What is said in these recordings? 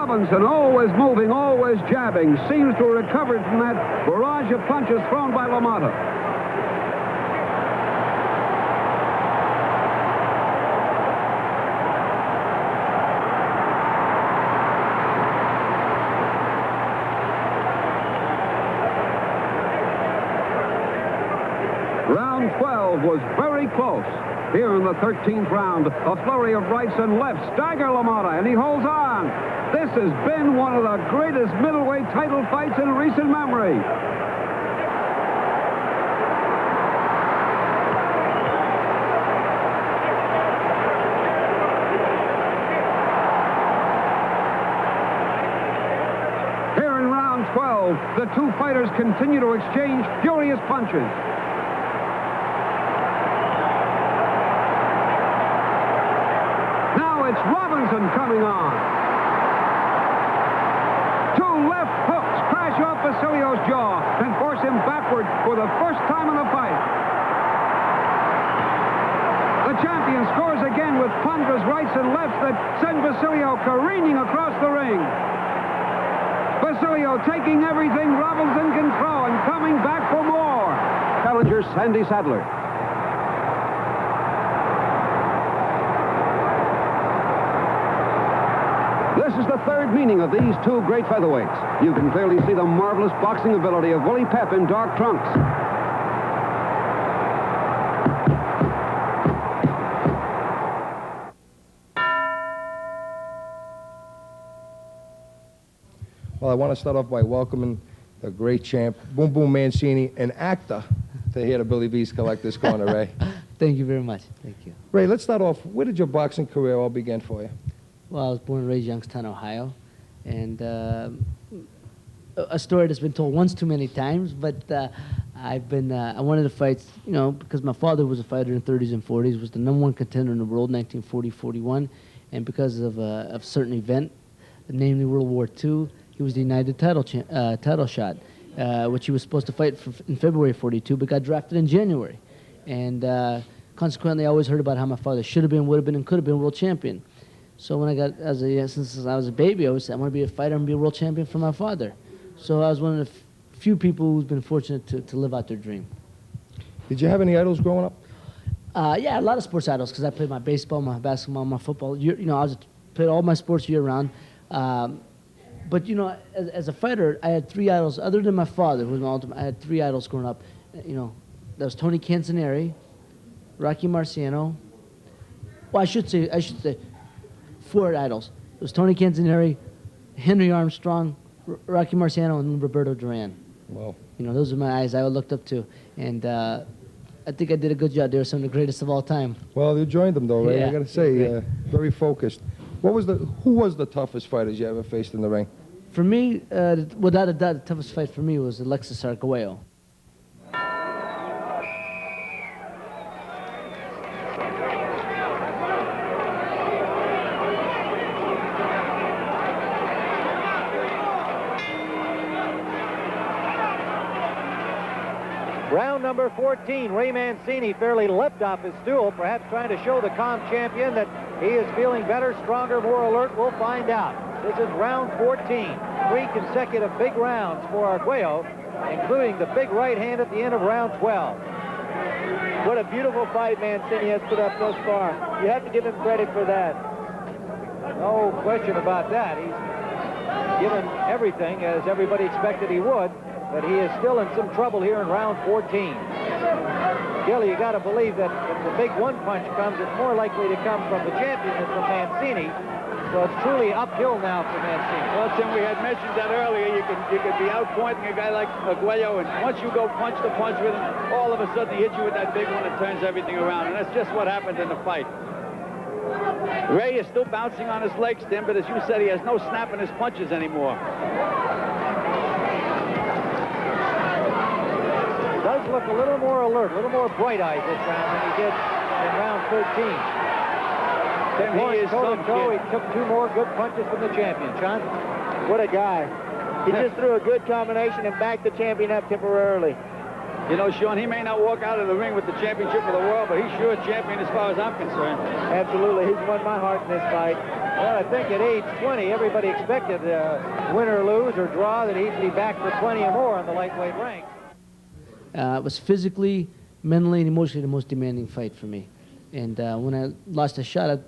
Robinson, always moving, always jabbing, seems to have recovered from that barrage of punches thrown by LaMotta. Round 12 was very close. Here in the 13th round, a flurry of rights and lefts stagger LaMotta, and he holds on. This has been one of the greatest middleweight title fights in recent memory. Here in round 12, the two fighters continue to exchange furious punches. It's Robinson coming on. Two left hooks crash off Basilio's jaw and force him backward for the first time in the fight. The champion scores again with ponderous rights and lefts that send Basilio careening across the ring. Basilio taking everything Robinson can throw and coming back for more. Challenger Sandy Sadler. This is the third meeting of these two great featherweights. You can clearly see the marvelous boxing ability of Willie Pep in dark trunks. Well, I want to start off by welcoming the great champ, Boom Boom Mancini, an actor, to here to Billy B's Collector's Corner, Ray. Thank you very much. Thank you. Ray, let's start off. Where did your boxing career all begin for you? Well, I was born and raised Youngstown, Ohio, and a story that's been told once too many times, but I wanted to fight, you know, because my father was a fighter in the 30s and 40s, was the #1 contender in the world, 1940-41, and because of a certain event, namely World War II, he was the United title shot, which he was supposed to fight in February of 42, but got drafted in January. And consequently, I always heard about how my father should have been, would have been, and could have been world champion. So when I got, since I was a baby, I always said, I want to be a fighter and be a world champion for my father. So I was one of the few people who's been fortunate to live out their dream. Did you have any idols growing up? Yeah, a lot of sports idols, because I played my baseball, my basketball, my football. You know, I played all my sports year-round. But, you know, as a fighter, I had three idols. Other than my father, who was my ultimate, I had three idols growing up. You know, that was Tony Canzoneri, Rocky Marciano. Well, I should say four idols. It was Tony Canzoneri, Henry Armstrong, Rocky Marciano, and Roberto Duran. Wow. You know, those are my eyes I looked up to. And I think I did a good job. They were some of the greatest of all time. Well, you joined them, though, right? Yeah. I got to say, very focused. Who was the toughest fighters you ever faced in the ring? For me, without a doubt, the toughest fight for me was Alexis Arguello. Round number 14, Ray Mancini fairly leapt off his stool, perhaps trying to show the calm champion that he is feeling better, stronger, more alert. We'll find out. This is round 14. 3 consecutive big rounds for Arguello, including the big right hand at the end of round 12. What a beautiful fight Mancini has put up thus far. You have to give him credit for that. No question about that. He's given everything as everybody expected he would. But he is still in some trouble here in round 14. Gilly, you got to believe that if the big one punch comes, it's more likely to come from the champion than from Mancini. So it's truly uphill now for Mancini. Well, Tim, we had mentioned that earlier. You could be outpointing a guy like Arguello, and once you go punch to punch with him, all of a sudden he hits you with that big one and turns everything around. And that's just what happened in the fight. Ray is still bouncing on his legs, Tim, but as you said, he has no snap in his punches anymore. Does look a little more alert, a little more bright-eyed this round than he did in round 13. Tim, he is toe-to-toe, he took 2 more good punches from the champion. Sean? What a guy. He just threw a good combination and backed the champion up temporarily. You know, Sean, he may not walk out of the ring with the championship of the world, but he's sure champion as far as I'm concerned. Absolutely. He's won my heart in this fight. Well, I think at age 20, everybody expected win or lose or draw that he'd be back for plenty or more in the lightweight rank. It was physically, mentally, and emotionally the most demanding fight for me. And when I lost a shot, I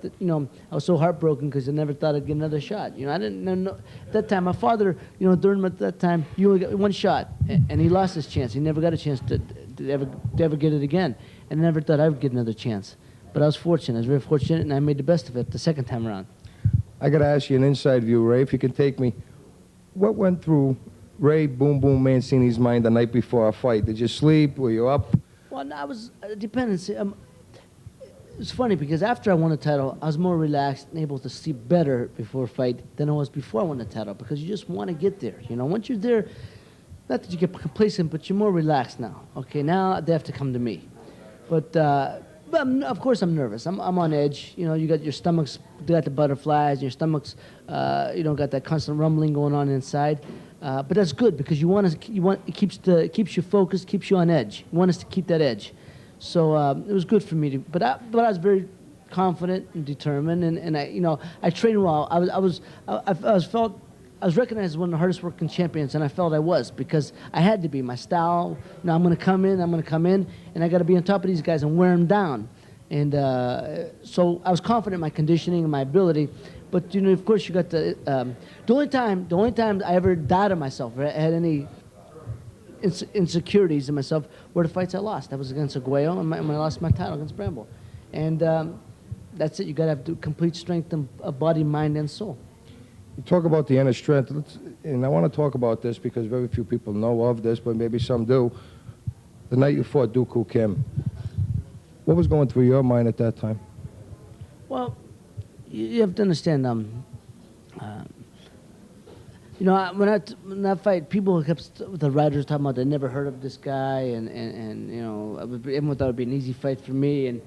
was so heartbroken because I never thought I'd get another shot. I didn't know. At that time, my father, during that time, you only got one shot, and he lost his chance. He never got a chance to ever get it again, and I never thought I would get another chance. But I was fortunate. I was very fortunate, and I made the best of it the second time around. I got to ask you an inside view, Ray, if you can take me. What went through Ray Boom Boom Mancini's mind the night before a fight? Did you sleep? Were you up? Well, no, I was dependent. It's funny because after I won the title, I was more relaxed and able to see better before a fight than I was before I won the title because you just want to get there. Once you're there, not that you get complacent, but you're more relaxed now. Okay, now they have to come to me. But of course I'm nervous. I'm on edge. You got your stomachs, you got the butterflies, your stomach's, got that constant rumbling going on inside. But that's good because it keeps you focused, keeps you on edge. You want us to keep that edge. So it was good for me to, but I was very confident and determined, and I trained well. I was recognized as one of the hardest working champions, and I felt I was because I had to be. My style, I'm going to come in, and I got to be on top of these guys and wear them down. And so I was confident in my conditioning and my ability. But of course, you got the only time I ever doubted myself, or had any insecurities in myself, were the fights I lost. That was against Arguello, and when I lost my title against Bramble. And that's it. You got to have complete strength of body, mind, and soul. You talk about the inner strength, and I want to talk about this because very few people know of this, but maybe some do. The night you fought Dooku Kim, what was going through your mind at that time? Well, you have to understand. When that fight, people kept the writers talking about they never heard of this guy, and everyone thought it would be an easy fight for me, and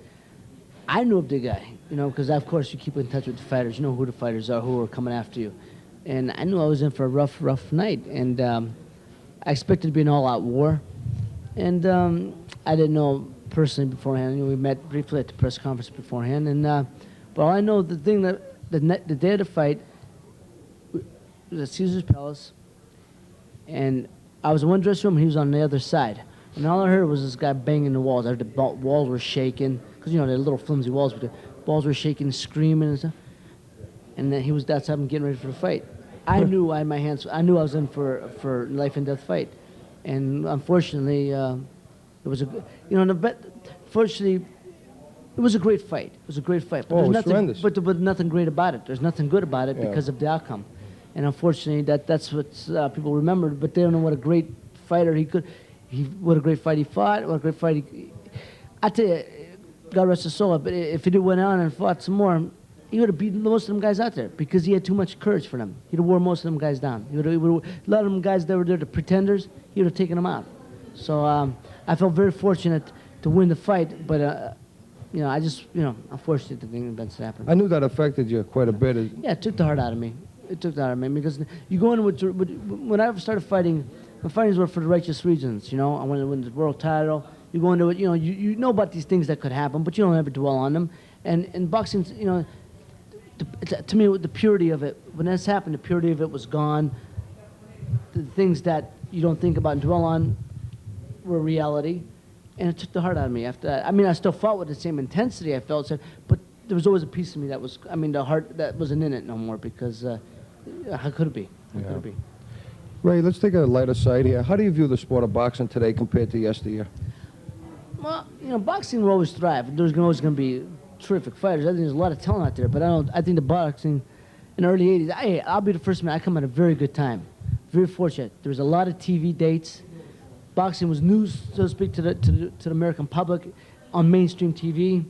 I knew of the guy, because of course you keep in touch with the fighters, you know who the fighters are, who are coming after you, and I knew I was in for a rough night, and I expected to be an all-out war, and I didn't know personally beforehand. We met briefly at the press conference beforehand, and but all I know, the thing that the day of the fight. It was at Caesar's Palace, and I was in one dressing room, and he was on the other side. And all I heard was this guy banging the walls. The walls were shaking, because, they're little flimsy walls, but the walls were shaking, screaming and stuff. And then he was outside and getting ready for the fight. I knew I had my hands, I knew I was in for life and death fight. And unfortunately, it was fortunately, it was a great fight. It was a great fight. But it was nothing, tremendous. but nothing great about it. There's nothing good about it because of the outcome. And unfortunately, that's what people remembered. But they don't know what a great fighter what a great fight he fought, what a great fight I tell you, God rest his soul, but if he went on and fought some more, he would have beaten most of them guys out there because he had too much courage for them. He'd have wore most of them guys down. A lot of them guys that were there, the pretenders, he would have taken them out. So I felt very fortunate to win the fight, but unfortunate the events that happened. I knew that affected you quite a bit. Yeah, it took the heart out of me. It took that out of me because you go in when I started fighting, my fightings were for the righteous reasons. I wanted to win the world title. You go into it, you know about these things that could happen, but you don't ever dwell on them. And in boxing, to me, the purity of it, when this happened, the purity of it was gone. The things that you don't think about and dwell on were reality, and it took the heart out of me after that. I mean, I still fought with the same intensity I felt, but there was always a piece of me that was, the heart that wasn't in it no more because. How could it be? How could it be? Ray, let's take a lighter side here. How do you view the sport of boxing today compared to yesteryear? Well, boxing will always thrive. There's always going to be terrific fighters. I think there's a lot of talent out there, but I think the boxing in the early 80s, I'll be the first man. I come at a very good time. Very fortunate. There was a lot of TV dates. Boxing was news, so to speak, to the American public on mainstream TV,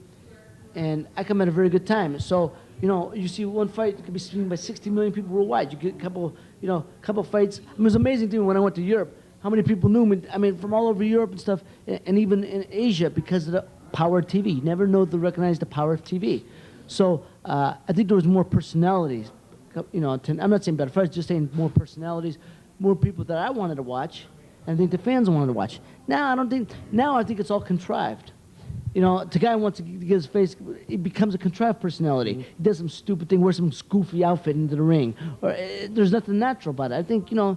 and I come at a very good time. So, you see one fight that can be seen by 60 million people worldwide. You get a couple fights. It was amazing to me when I went to Europe, how many people knew me, from all over Europe and stuff, and even in Asia because of the power of TV. You never know to recognize the power of TV. So I think there was more personalities. I'm not saying better fights, just saying more personalities, more people that I wanted to watch. and I think the fans wanted to watch. Now I think it's all contrived. You know, the guy wants to get his face, it becomes a contrived personality. He does some stupid thing, wears some goofy outfit into the ring. Or there's nothing natural about it. I think, you know,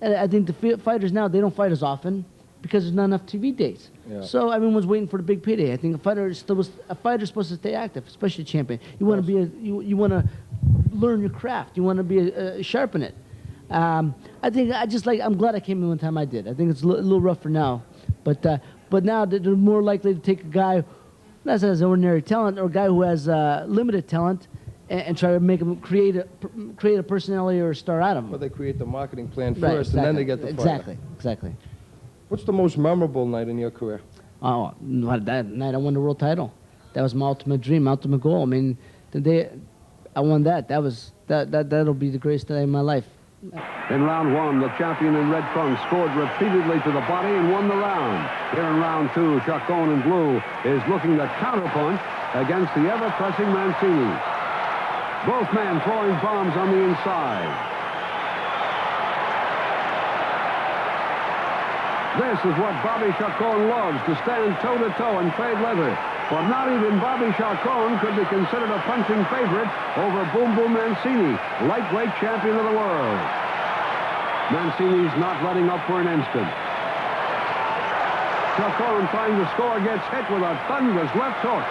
I think the fighters now, they don't fight as often because there's not enough TV dates. Yeah. So everyone's waiting for the big payday. I think a fighter's supposed to stay active, especially a champion. You want to be you want to learn your craft. You want to be sharpen it. I'm glad I came in one time I did. I think it's a little rough for now, but now they're more likely to take a guy that has ordinary talent or a guy who has limited talent and try to make him create a personality or a star out of him. Well, they create the marketing plan first, Right, exactly. and then they get the fighter. Exactly. What's the most memorable night in your career? Oh, that night I won the world title. That was my ultimate dream, my ultimate goal. I mean, the day I won that'll be the greatest day of my life. In round one, the champion in red trunks scored repeatedly to the body and won the round. Here in round two, Chacon in blue is looking to counterpunch against the ever-pressing Mancini. Both men throwing bombs on the inside. This is what Bobby Chacon loves, to stand toe-to-toe and trade leather. But not even Bobby Chacon could be considered a punching favorite over Boom Boom Mancini, lightweight champion of the world. Mancini's not letting up for an instant. Chacon, trying to score, gets hit with a thunderous left hook.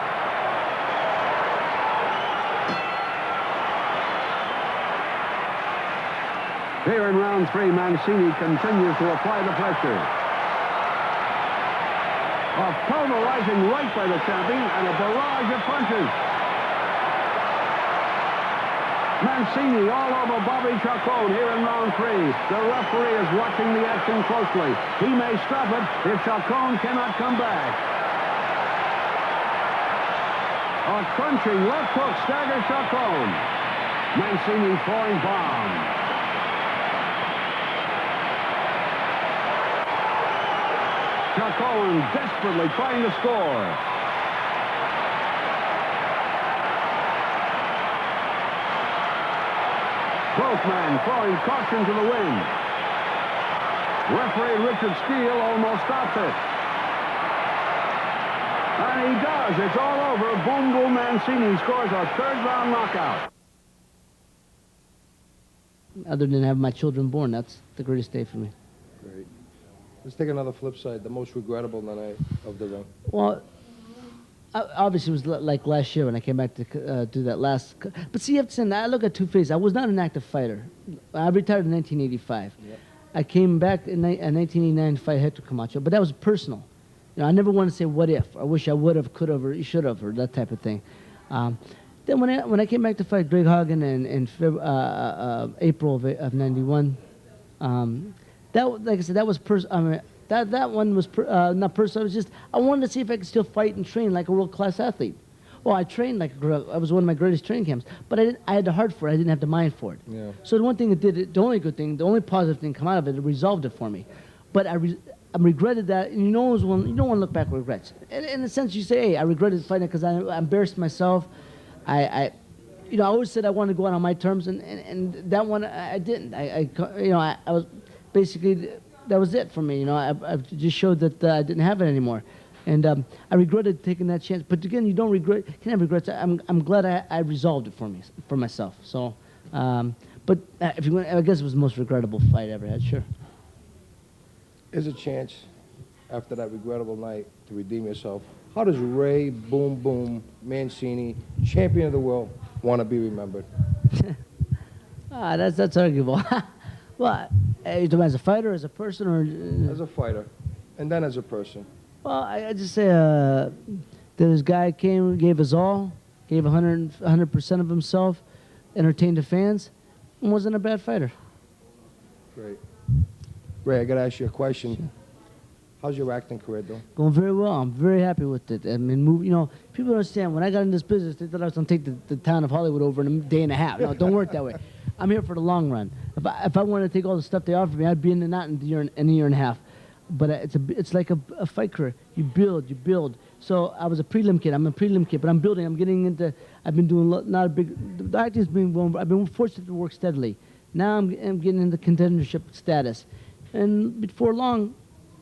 Here in round three, Mancini continues to apply the pressure. A pulverizing right by the champion and a barrage of punches. Mancini all over Bobby Chacon here in round three. The referee is watching the action closely. He may stop it if Chacon cannot come back. A crunching left hook staggers Chacon. Mancini throwing bombs. Chacon desperately trying to score. Both men throwing caution to the wind. Referee Richard Steele almost stops it. And he does. It's all over. Boom Boom Mancini scores a third-round knockout. Other than having my children born, that's the greatest day for me. Great. Let's take another flip side, the most regrettable night of the ring. Well, obviously it was like last year when I came back to do that last. But see, you have to say, I look at two phases. I was not an active fighter. I retired in 1985. Yep. I came back in 1989 to fight Hector Camacho, but that was personal. You know, I never want to say what if. I wish I would have, could have, or should have, or that type of thing. Then when I came back to fight Greg Hagen in April of '91. Like I said, that was that one was not personal. It was just I wanted to see if I could still fight and train like a world-class athlete. Well, I trained like I was one of my greatest training camps, but I had the heart for it. I didn't have the mind for it. Yeah. So the one thing that did it, the only good thing, the only positive thing come out of it, it resolved it for me. But I regretted that, and you don't want to look back with regrets. In a sense, you say, hey, I regretted fighting because I embarrassed myself. I always said I wanted to go out on my terms, and that one I didn't. I was. Basically, that was it for me. You know, I just showed that I didn't have it anymore, and I regretted taking that chance. But again, you don't regret. You can have regrets. I'm glad I resolved it for myself. So, but if you want, I guess it was the most regrettable fight I ever had. Sure. Is a chance after that regrettable night to redeem yourself. How does Ray Boom Boom Mancini, champion of the world, want to be remembered? That's arguable. Well, you talking as a fighter, as a person, or as a fighter, and then as a person. Well, I just say that this guy came, gave us all, gave 100% of himself, entertained the fans, and wasn't a bad fighter. Great. Ray, I got to ask you a question. Sure. How's your acting career doing? Going very well. I'm very happy with it. I mean, people don't understand. When I got in this business, they thought I was going to take the town of Hollywood over in a day and a half. No, it don't work that way. I'm here for the long run. If I wanted to take all the stuff they offered me, I'd be in and out in a year and a half. But it's like a fight career. You build. So I was a prelim kid. I'm a prelim kid, but I'm building. I'm getting into. I've been doing not a big. The acting's been. I've been fortunate to work steadily. Now I'm getting into contendership status. and before long,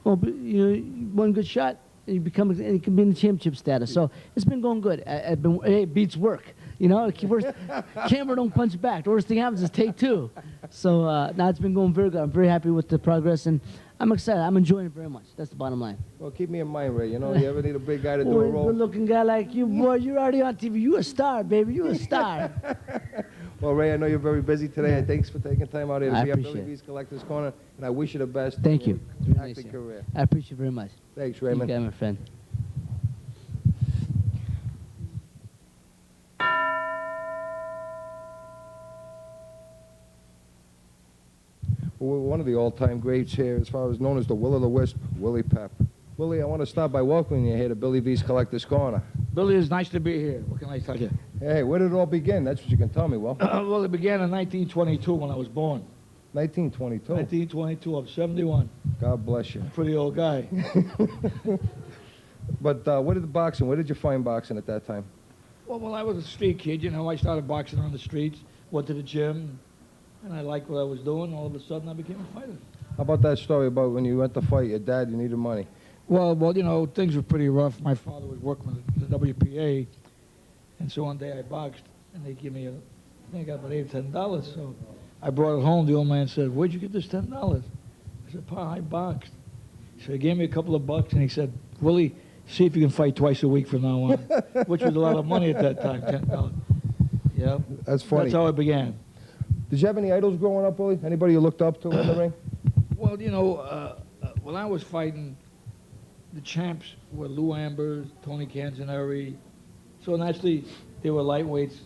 well, one good shot, and you can be in the championship status. So it's been going good. It beats work. Camera don't punch back. The worst thing happens is take two. So now it's been going very good. I'm very happy with the progress, and I'm excited. I'm enjoying it very much. That's the bottom line. Well, keep me in mind, Ray. You ever need a big guy to do a role? Good-looking guy like you, boy, you're already on TV. You a star, baby. You a star. Well, Ray, I know you're very busy today. Thanks for taking time out here to I be at Billy appreciate it. V's Collector's Corner, and I wish you the best. Thank you. in your acting career. I appreciate it very much. Thanks, Raymond. You got my friend. Well, one of the all-time greats here, as far as known as the Will of the Wisp, Willie Pep. Willie, I want to start by welcoming you here to Billy V's Collector's Corner. Billy, it's nice to be here. What can I tell you? Hey, where did it all begin? That's what you can tell me, Will. Well, it began in 1922 when I was born. 1922. 1922. I'm 71. God bless you. Pretty old guy. But where did you find boxing at that time? Well, when I was a street kid, I started boxing on the streets, went to the gym, and I liked what I was doing. All of a sudden, I became a fighter. How about that story about when you went to fight your dad, you needed money? Well, things were pretty rough. My father was working with the WPA, and so one day I boxed, and they gave me I think I got about $8 or $10. So I brought it home. The old man said, "Where'd you get this $10?" I said, "Pa, I boxed." So he gave me a couple of bucks, and he said, "Willie, see if you can fight twice a week from now on," which was a lot of money at that time, $10. Yeah, That's funny. That's how it began. Did you have any idols growing up, Willie? Anybody you looked up to in the ring? Well, when I was fighting, the champs were Lou Ambers, Tony Canzoneri. So naturally, they were lightweights.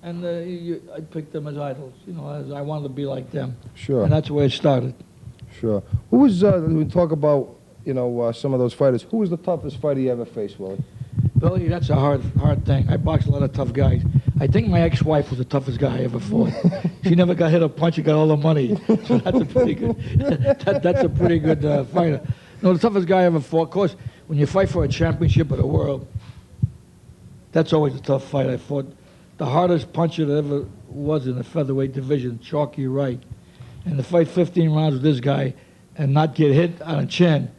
And I picked them as idols, as I wanted to be like them. Sure. And that's where it started. Sure. Who was, when we talk about, some of those fighters, who was the toughest fighter you ever faced, Willie? Billy, that's a hard thing. I boxed a lot of tough guys. I think my ex-wife was the toughest guy I ever fought. She never got hit a punch. She got all the money. So that's a pretty good. That's a pretty good fighter. No, the toughest guy I ever fought. Of course, when you fight for a championship of the world, that's always a tough fight. I fought the hardest puncher that ever was in the featherweight division, Chalky Wright, and to fight 15 rounds with this guy and not get hit on a chin,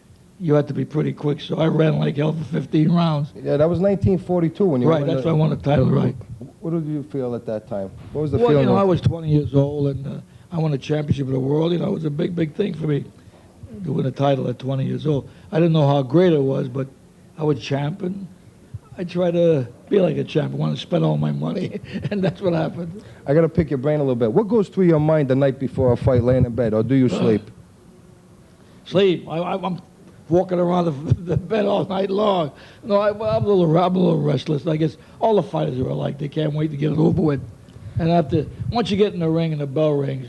you had to be pretty quick. So I ran like hell for 15 rounds. Yeah, that was 1942 when you Right, that's why I won the title, right. What did you feel at that time? What was the Well, feeling? I was 20 years old, and I won a championship of the world. It was a big, big thing for me to win a title at 20 years old. I didn't know how great it was, but I was champ, and I tried to be like a champ. I wanted to spend all my money, and that's what happened. I got to pick your brain a little bit. What goes through your mind the night before a fight, laying in bed, or do you sleep? Sleep. I'm walking around the bed all night long. No, I'm a little restless. I guess all the fighters are alike. They can't wait to get it over with. And once you get in the ring and the bell rings,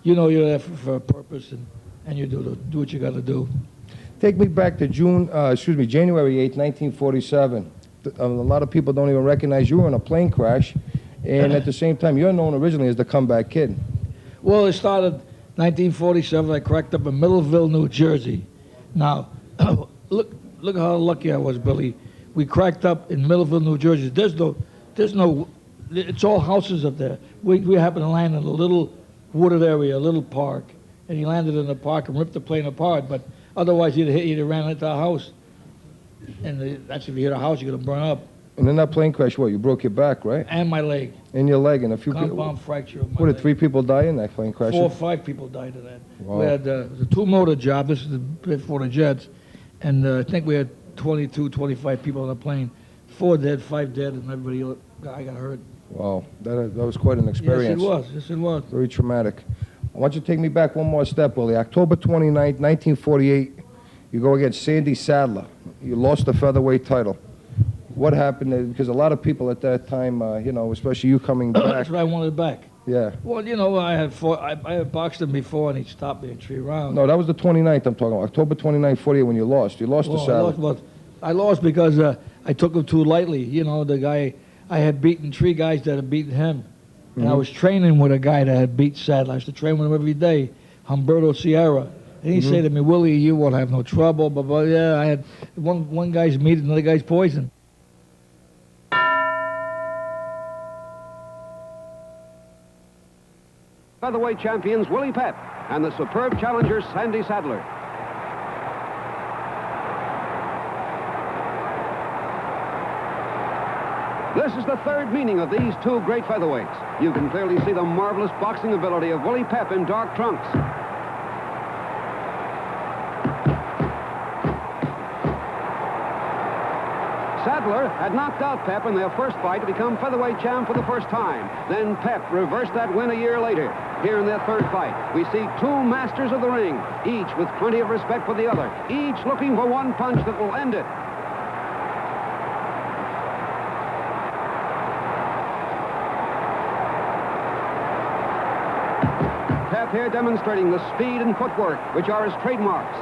you're there for a purpose, and you do what you got to do. Take me back to January 8, 1947. A lot of people don't even recognize you were in a plane crash, and at the same time, you're known originally as the Comeback Kid. Well, it started 1947. I cracked up in Middleville, New Jersey. Now, look how lucky I was, Billy. We cracked up in Middleville, New Jersey. There's no, it's all houses up there. We happened to land in a little wooded area, a little park, and he landed in the park and ripped the plane apart. But otherwise, he'd have ran into a house, and that's if you hit a house, you're gonna burn up. And in that plane crash, you broke your back, right? And my leg. And your leg, and a few people. Compound fracture of my What, did leg. 3 people die in that plane crash? 4 or 5 people died of that. Wow. We had it was a 2-motor job. This is before the jets, and I think we had 22, 25 people on the plane. 4 dead, 5 dead, and everybody I got hurt. Wow, that was quite an experience. Yes, it was. Very traumatic. I want you to take me back one more step, Willie. October 29th, 1948, you go against Sandy Sadler. You lost the featherweight title. What happened there? Because a lot of people at that time, especially you coming back. That's what I wanted back. Yeah. Well, I had boxed him before, and he stopped me in 3 rounds. No, that was the 29th I'm talking about. October 29th, 48, when you lost. You lost to Sadler. I lost because I took him too lightly. The guy, I had beaten 3 guys that had beaten him. And I was training with a guy that had beat Sadler. I used to train with him every day, Humberto Sierra. And he said to me, "Willie, you won't have no trouble." But yeah, I had one guy's meat, another guy's poison. featherweight champions Willie Pep and the superb challenger Sandy Sadler. This is the third meeting of these two great featherweights. You can clearly see the marvelous boxing ability of Willie Pep in dark trunks. Sadler had knocked out Pep in their first fight to become featherweight champ for the first time. Then Pep reversed that win a year later. Here in their third fight, we see two masters of the ring, each with plenty of respect for the other, each looking for one punch that will end it. Pep here demonstrating the speed and footwork, which are his trademarks.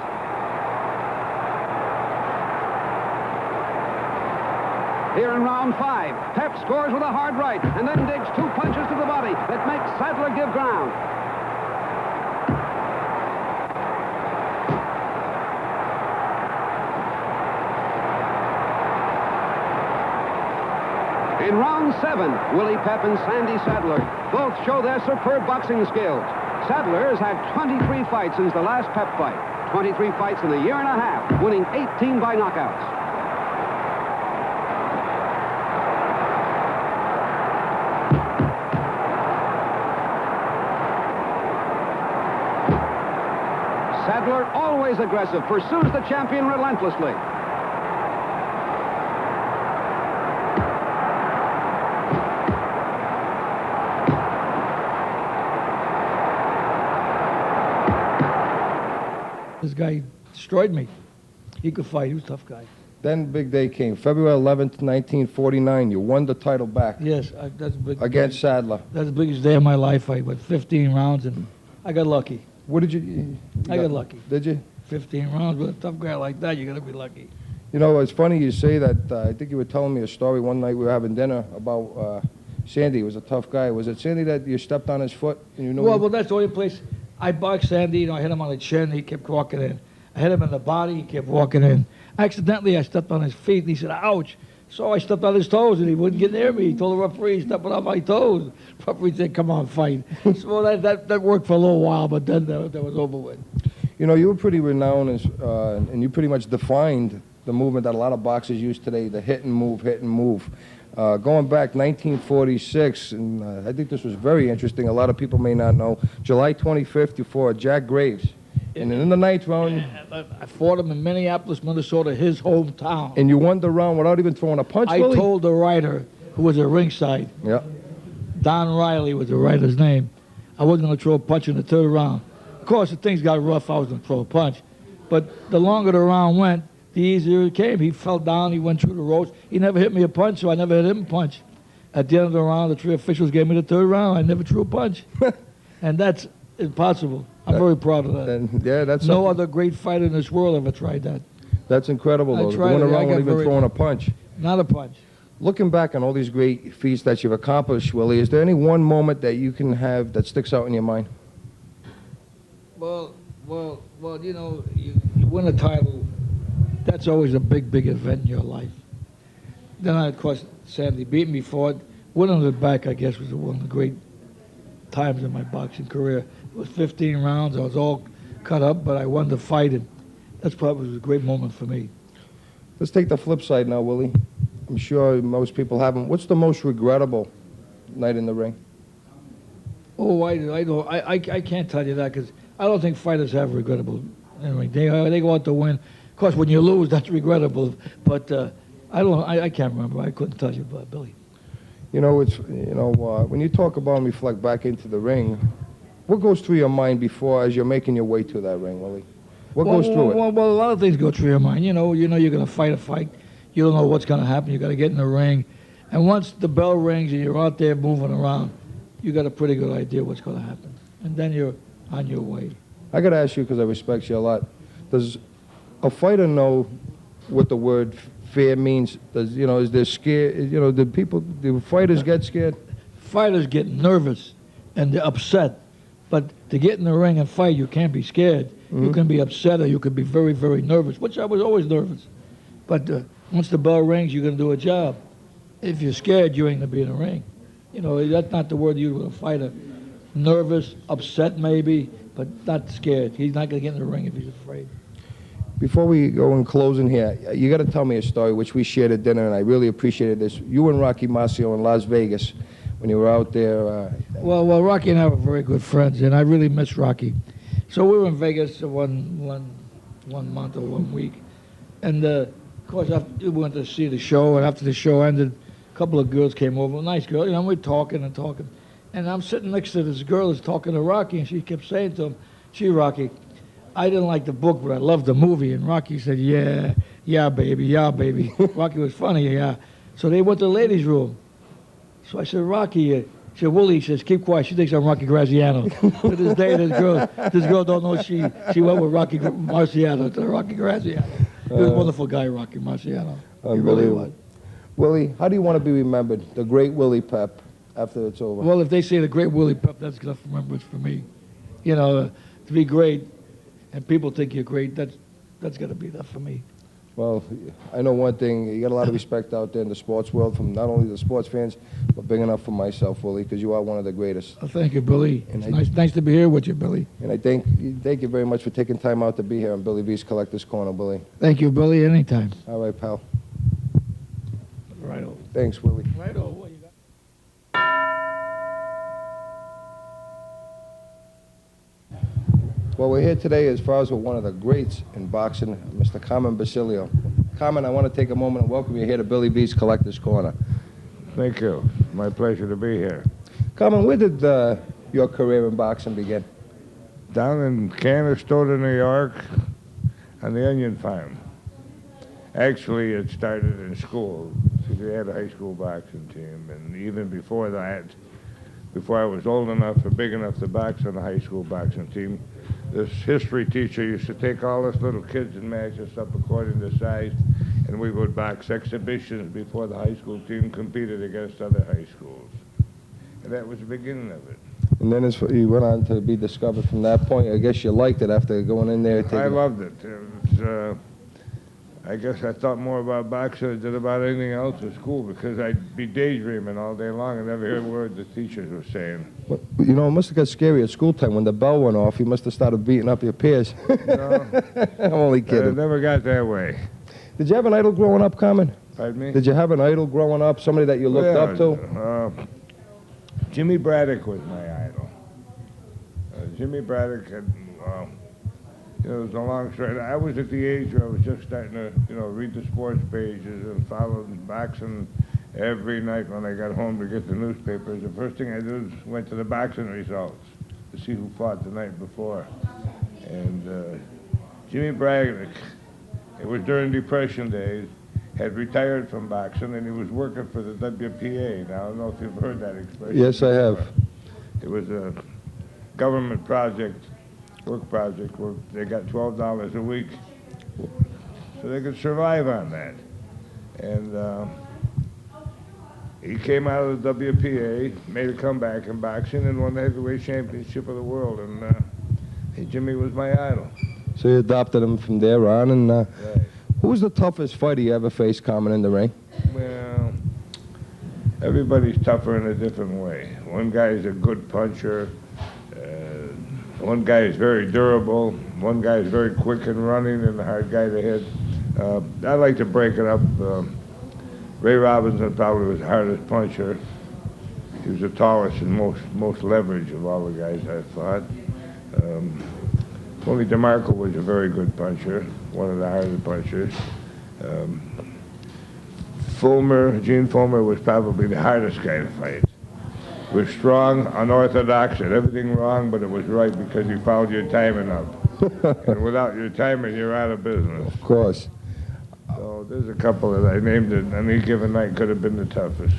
Here in round 5, Pep scores with a hard right and then digs two punches to the body that makes Sadler give ground. In round 7, Willie Pep and Sandy Sadler both show their superb boxing skills. Sadler has had 23 fights since the last Pep fight. 23 fights in a year and a half, winning 18 by knockouts. Sadler, always aggressive, pursues the champion relentlessly. This guy destroyed me. He could fight. He was a tough guy. Then big day came. February 11th, 1949. You won the title back. Yes, that's big. Against Sadler. That's the biggest day of my life. I went 15 rounds, and I got lucky. What did you I got lucky. Did you? 15 rounds with a tough guy like that, you got to be lucky. You know, it's funny you say that. I think you were telling me a story one night we were having dinner about Sandy. He was a tough guy. Was it Sandy that you stepped on his foot? And you know well, that's the only place. I boxed Sandy, you know, I hit him on the chin, he kept walking in. I hit him in the body, he kept walking in. Accidentally, I stepped on his feet, and he said, ouch. So I stepped on his toes, and he wouldn't get near me. He told the referee, he's stepping on my toes. The referee said, come on, fight. So that worked for a little while, but then that was over with. You know, you were pretty renowned, and you pretty much defined the movement that a lot of boxers use today, the hit and move, hit and move. Going back 1946, and I think this was very interesting. A lot of people may not know. July 25th, you fought Jack Graves. And in the ninth round... I fought him in Minneapolis, Minnesota, his hometown. And you won the round without even throwing a punch, I Willie? told the writer, who was at ringside, Don Riley was the writer's name, I wasn't going to throw a punch in the third round. Of course, if things got rough, I was going to throw a punch. But the longer the round went, the easier it came. He fell down, he went through the ropes. He never hit me a punch, so I never hit him a punch. At the end of the round, the three officials gave me the third round. I never threw a punch. And that's impossible. I'm very proud of that. And, yeah, that's no other great fighter in this world ever tried that. That's incredible, though. tried Going it. around without even throwing a punch. Not a punch. Looking back on all these great feats that you've accomplished, Willie, is there any one moment that you can have that sticks out in your mind? Well, you know, you win a title, that's always a big, big event in your life. Then, of course, Sandy beat me for it. Winning it back, I guess, was one of the great times in my boxing career. It was 15 rounds. I was all cut up, but I won the fight, and that's probably a great moment for me. Let's take the flip side now, Willie. I'm sure most people haven't. What's the most regrettable night in the ring? Oh, I can't tell you that because I don't think fighters have regrettable. Anyway, they go out to win. Of course, when you lose, that's regrettable. But I can't remember. I couldn't tell you about Billy. You know, when you talk about and reflect back into the ring, what goes through your mind before as you're making your way to that ring, Willie? What goes through it? Well, a lot of things go through your mind. You know, you're going to fight a fight. You don't know what's going to happen. You got to get in the ring, and once the bell rings and you're out there moving around, you got a pretty good idea what's going to happen, and then you're on your way. I got to ask you because I respect you a lot. Does a fighter know what the word fear means? Is there scared? Do fighters get scared? Fighters get nervous and they're upset. But to get in the ring and fight, you can't be scared. Mm-hmm. You can be upset or you can be very, very nervous, which I was always nervous. But once the bell rings, you're going to do a job. If you're scared, you ain't going to be in the ring. You know, that's not the word you use with a fighter. nervous, upset maybe, but not scared. He's not going to get in the ring if he's afraid. Before we go in closing here, you got to tell me a story, which we shared at dinner, and I really appreciated this. You and Rocky Marciano in Las Vegas, when you were out there. Well, Rocky and I were very good friends, and I really miss Rocky. So we were in Vegas one month or 1 week, and of course we went to see the show. And after the show ended, a couple of girls came over, nice girl. We're talking, and I'm sitting next to this girl who's talking to Rocky, and she kept saying to him, "Gee, Rocky, I didn't like the book, but I loved the movie." And Rocky said, yeah, baby. Rocky was funny, yeah. So they went to the ladies' room. So I said, Rocky, she said, Willie, she says, keep quiet. She thinks I'm Rocky Graziano. To this day, this girl don't know she went with Rocky Marciano to Rocky Graziano. He was a wonderful guy, Rocky Marciano. He really was. Willie, how do you want to be remembered? The great Willie Pep, after it's over. Well, if they say the great Willie Pep, that's enough remembrance for me. To be great, and people think you're great, that's got to be enough for me. Well, I know one thing. You got a lot of respect out there in the sports world from not only the sports fans, but big enough for myself, Willie, because you are one of the greatest. Well, thank you, Billy. And it's nice to be here with you, Billy. And I thank you very much for taking time out to be here on Billy V's Collector's Corner, Billy. Thank you, Billy. Anytime. All right, pal. Right over. Thanks, Willie. Right over. What you got? Well, we're here today as far as with one of the greats in boxing, Mr. Carmen Basilio. Carmen, I want to take a moment and welcome you here to Billy V's Collector's Corner. Thank you. My pleasure to be here. Carmen, where did your career in boxing begin? Down in Canastota, New York, on the onion farm. Actually, it started in school. We had a high school boxing team, and even before that, before I was old enough or big enough to box on a high school boxing team, this history teacher used to take all us little kids and match us up according to size, and we would box exhibitions before the high school team competed against other high schools. And that was the beginning of it. And then you went on to be discovered from that point. I guess you liked it after going in there. I loved it. It was, I guess I thought more about boxing than I did about anything else in school because I'd be daydreaming all day long and never hear a word the teachers were saying. Well, it must have got scary at school time. When the bell went off, you must have started beating up your peers. No. I'm only kidding. It never got that way. Did you have an idol growing up, Carmen? Pardon me? Did you have an idol growing up, somebody that you looked up to? Jimmy Braddock was my idol. Jimmy Braddock had... it was a long story. I was at the age where I was just starting to, read the sports pages and follow boxing every night when I got home to get the newspapers. The first thing I did was went to the boxing results to see who fought the night before. And Jimmy Braddock, it was during Depression days, had retired from boxing and he was working for the WPA. Now, I don't know if you've heard that expression. Yes, I have. It was a government work project where they got $12 a week so they could survive on that. And he came out of the WPA, made a comeback in boxing, and won the heavyweight championship of the world. And Jimmy was my idol. So you adopted him from there on. And Right. who was the toughest fighter you ever faced, Carmen, in the ring? Well, everybody's tougher in a different way. One guy is a good puncher. One guy is very durable. One guy is very quick and running and a hard guy to hit. I like to break it up. Ray Robinson probably was the hardest puncher. He was the tallest and most leverage of all the guys I fought. Tony DeMarco was a very good puncher, one of the hardest punchers. Gene Fulmer was probably the hardest guy to fight. Was strong, unorthodox, had everything wrong, but it was right because he followed your timing up. And without your timing, you're out of business. Of course. So there's a couple that I named it. Any given night could have been the toughest.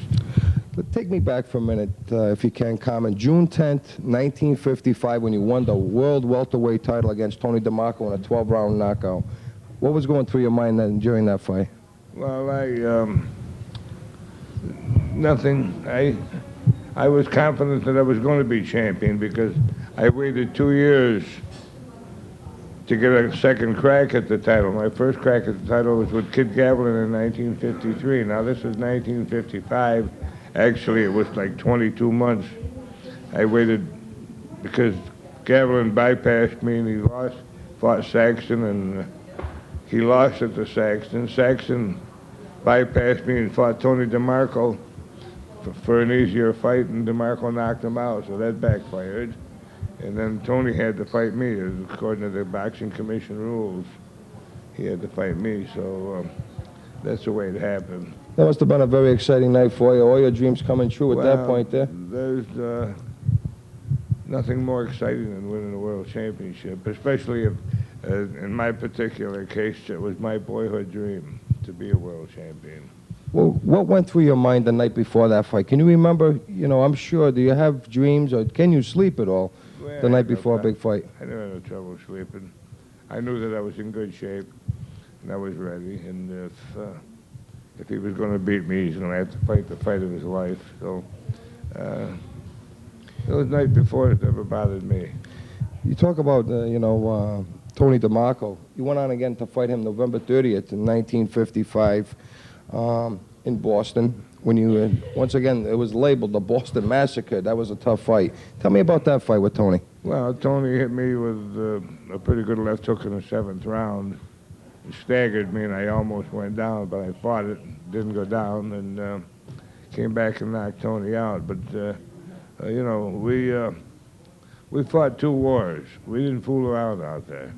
But take me back for a minute, if you can, Carmen. June 10th, 1955, when you won the world welterweight title against Tony DeMarco in a 12-round knockout. What was going through your mind then during that fight? Well, nothing. I was confident that I was going to be champion because I waited 2 years to get a second crack at the title. My first crack at the title was with Kid Gavlin in 1953. Now, this is 1955. Actually, it was like 22 months. I waited because Gavilan bypassed me and he lost, fought Saxton, and he lost it to Saxton. Saxton bypassed me and fought Tony DeMarco for an easier fight, and DeMarco knocked him out, so that backfired. And then Tony had to fight me, according to the Boxing Commission rules. He had to fight me, so that's the way it happened. That must have been a very exciting night for you. All your dreams coming true at that point there. There's nothing more exciting than winning a world championship, especially if, in my particular case, it was my boyhood dream to be a world champion. Well, what went through your mind the night before that fight? Can you remember, you know, I'm sure, do you have dreams, or can you sleep at all the night before a big fight? I never had no trouble sleeping. I knew that I was in good shape, and I was ready, and if he was going to beat me, he's going to have to fight the fight of his life. So the night before, it never bothered me. You talk about, Tony DeMarco. You went on again to fight him November 30th in 1955 in Boston. When you, once again, it was labeled the Boston Massacre. That was a tough fight. Tell me about that fight with Tony. Well, Tony hit me with a pretty good left hook in the 7th round. It staggered me, and I almost went down, but I fought it, didn't go down, and came back and knocked Tony out. But, we fought 2 wars. We didn't fool around out there.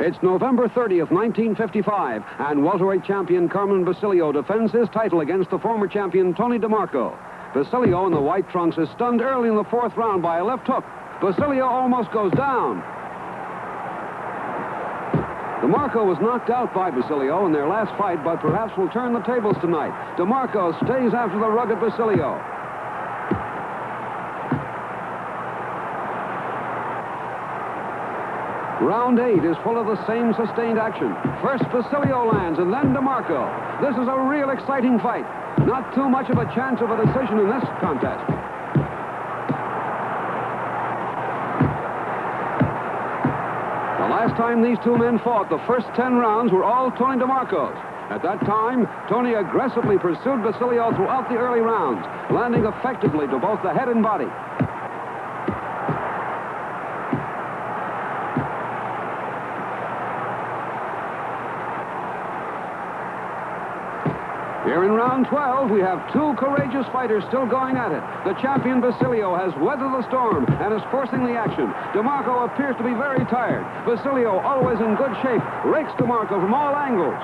It's November 30th, 1955, and welterweight champion Carmen Basilio defends his title against the former champion Tony DeMarco. Basilio in the white trunks is stunned early in the 4th round by a left hook. Basilio almost goes down. DeMarco was knocked out by Basilio in their last fight, but perhaps will turn the tables tonight. DeMarco stays after the rugged Basilio. Round 8 is full of the same sustained action. First Basilio lands, and then DeMarco. This is a real exciting fight. Not too much of a chance of a decision in this contest. The last time these two men fought, the first 10 rounds were all Tony DeMarco's. At that time, Tony aggressively pursued Basilio throughout the early rounds, landing effectively to both the head and body. Here in round 12, we have 2 courageous fighters still going at it. The champion Basilio has weathered the storm and is forcing the action. DeMarco appears to be very tired. Basilio, always in good shape, rakes DeMarco from all angles.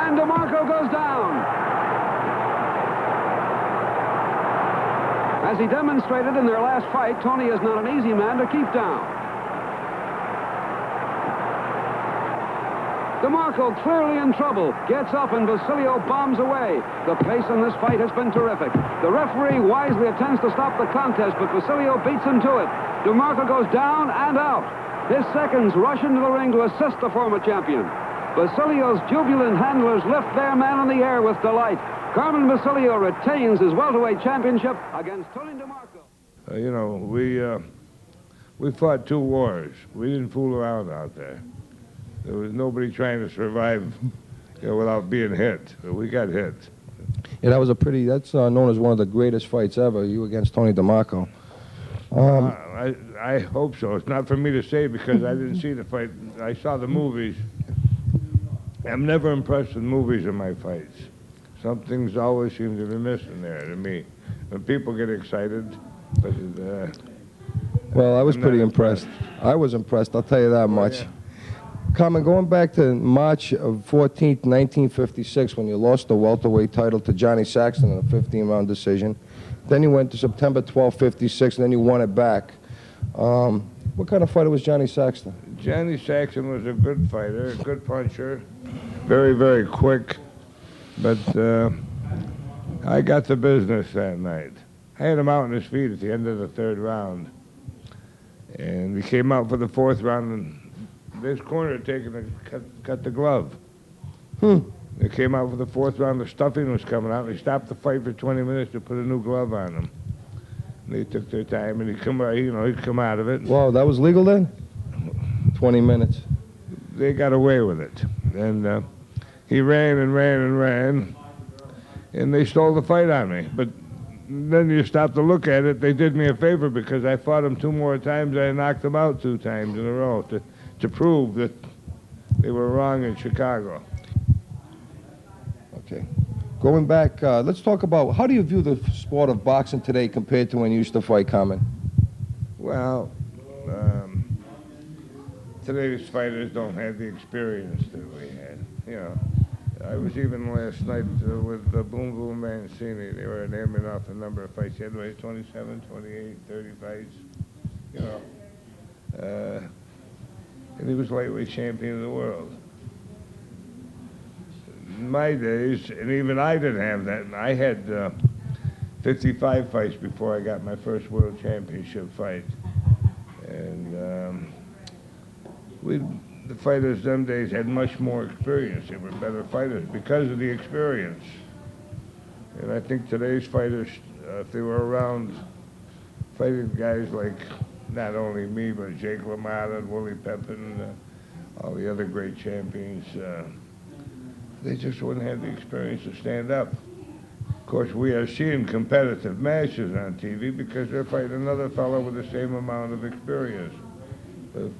And DeMarco goes down. As he demonstrated in their last fight, Tony is not an easy man to keep down. DeMarco, clearly in trouble, gets up and Basilio bombs away. The pace in this fight has been terrific. The referee wisely attempts to stop the contest, but Basilio beats him to it. DeMarco goes down and out. His seconds rush into the ring to assist the former champion. Basilio's jubilant handlers lift their man in the air with delight. Carmen Basilio retains his welterweight championship against Tony DeMarco. We fought 2 wars. We didn't fool around out there. There was nobody trying to survive, without being hit. We got hit. Yeah, that was that's known as one of the greatest fights ever, you against Tony DeMarco. I hope so. It's not for me to say because I didn't see the fight. I saw the movies. I'm never impressed with movies in my fights. Some things always seem to be missing there to me. When people get excited, but well, I was pretty impressed. I was impressed, I'll tell you that much. Yeah. Carmen, going back to March of 14th, 1956, when you lost the welterweight title to Johnny Saxton in a 15-round decision. Then you went to September 12, 56, and then you won it back. What kind of fighter was Johnny Saxton? Johnny Saxton was a good fighter, a good puncher, very, very quick. But I got the business that night. I had him out on his feet at the end of the 3rd round. And we came out for the 4th round, and this corner had taken to cut the glove. They came out for the 4th round. The stuffing was coming out. They stopped the fight for 20 minutes to put a new glove on him. And they took their time, and he'd come out of it. Wow, that was legal then? 20 minutes. They got away with it. And he ran and ran and ran. and they stole the fight on me. But then you stop to look at it, they did me a favor because I fought them 2 more times. I knocked them out 2 times in a row to prove that they were wrong in Chicago. Okay. Going back, let's talk about how do you view the sport of boxing today compared to when you used to fight, Carmen? Well, today's fighters don't have the experience that we had. You know, I was even last night with Boom Boom Mancini. They were naming off a number of fights. He had 27, 28, 30 fights. You know, and he was lightweight champion of the world. In my days, and even I didn't have that. And I had 55 fights before I got my first world championship fight. And the fighters them days had much more experience. They were better fighters because of the experience. And I think today's fighters, if they were around fighting guys like not only me, but Jake LaMotta and Willie Pepin, all the other great champions, they just wouldn't have the experience to stand up. Of course, we are seeing competitive matches on TV because they're fighting another fellow with the same amount of experience. But,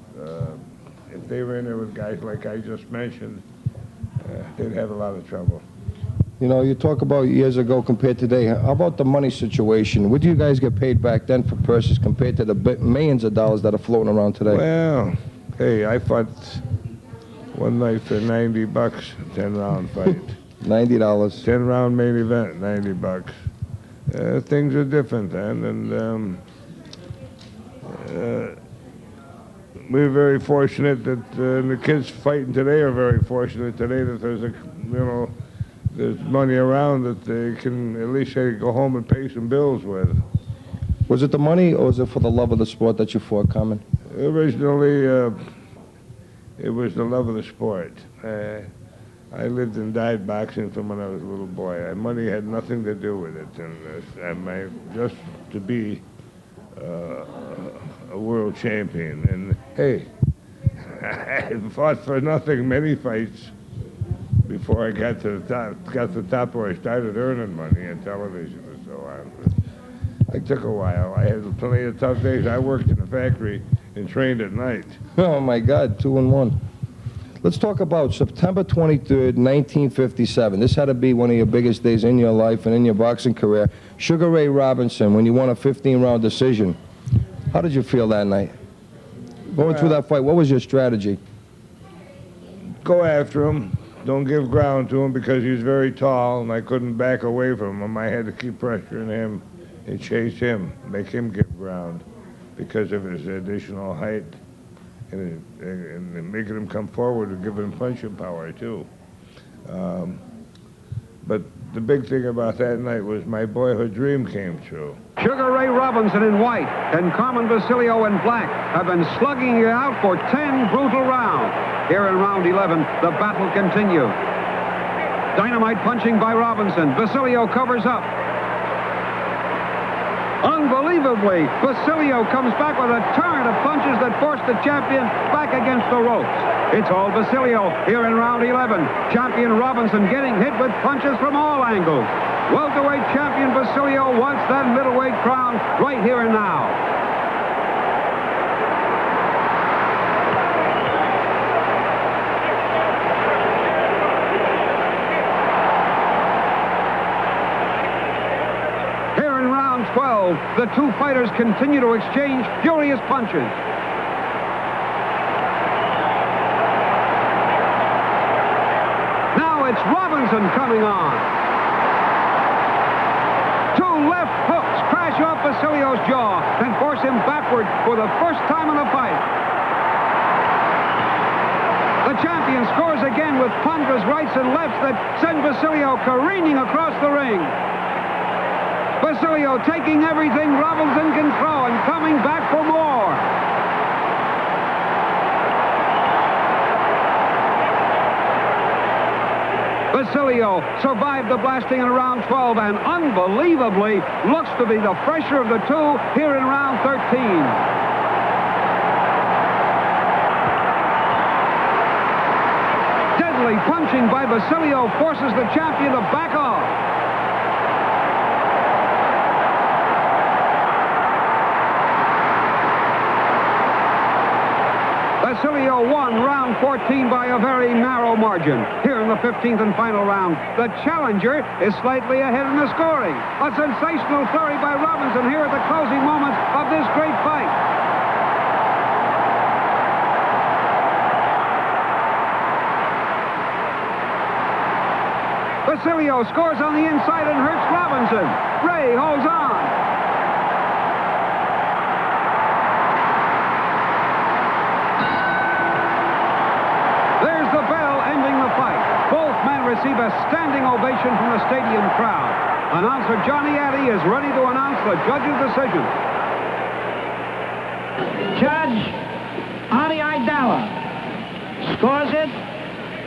if they were in there with guys like I just mentioned, they'd have a lot of trouble. You know, you talk about years ago compared to today. How about the money situation? What do you guys get paid back then for purses compared to the millions of dollars that are floating around today? Well, hey, I fought one night for $90, 10-round fight. $90. 10-round main event, $90. Things are different then, and we're very fortunate that the kids fighting today are very fortunate today that there's money around that they can at least go home and pay some bills with. Was it the money or was it for the love of the sport that you fought, Carmen? Originally, it was the love of the sport. I lived and died boxing from when I was a little boy. Money had nothing to do with it, and just to be a world champion. And hey, I fought for nothing many fights before I got to the top where I started earning money on television and so on. But it took a while. I had plenty of tough days. I worked in a factory and trained at night. Oh my God, 2 and 1. Let's talk about September 23rd, 1957. This had to be one of your biggest days in your life and in your boxing career. Sugar Ray Robinson, when you won a 15-round decision. How did you feel that night? Going through that fight, what was your strategy? Go after him. Don't give ground to him because he's very tall, and I couldn't back away from him. I had to keep pressuring him and chase him, make him give ground because of his additional height. And making him come forward and giving him punching power, too. But the big thing about that night was my boyhood dream came true. Sugar Ray Robinson in white and Carmen Basilio in black have been slugging it out for 10 brutal rounds. Here in round 11, the battle continues. Dynamite punching by Robinson. Basilio covers up. Unbelievably, Basilio comes back with a torrent of punches that force the champion back against the ropes. It's all Basilio here in round 11. Champion Robinson getting hit with punches from all angles. Welterweight champion Basilio wants that middleweight crown right here and now. Here in round 12, the two fighters continue to exchange furious punches. It's Robinson coming on. Two left hooks crash off Basilio's jaw and force him backward for the first time in the fight. The champion scores again with ponderous rights and lefts that send Basilio careening across the ring. Basilio taking everything Robinson can throw and coming back for more. Basilio survived the blasting in round 12 and unbelievably looks to be the fresher of the two here in round 13. Deadly punching by Basilio forces the champion to back off. Basilio won round 14 by a very narrow margin. Here in the 15th and final round, the challenger is slightly ahead in the scoring. A sensational flurry by Robinson here at the closing moments of this great fight. Basilio scores on the inside and hurts Robinson. Ray holds on. There's the bell ending the fight. Both men receive a standing ovation from the stadium crowd. Announcer Johnny Addy is ready to announce the judge's decision. Judge Adi Idala scores it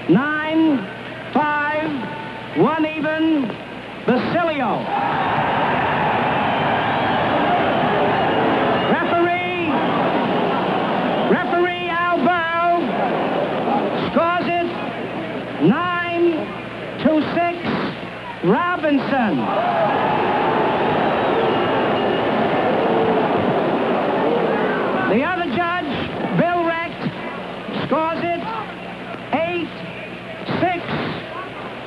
9-5. 1 even, Basilio. Referee Al Burrow scores it 9-6, Robinson. The other judge, Bill Recht, scores it 8-6.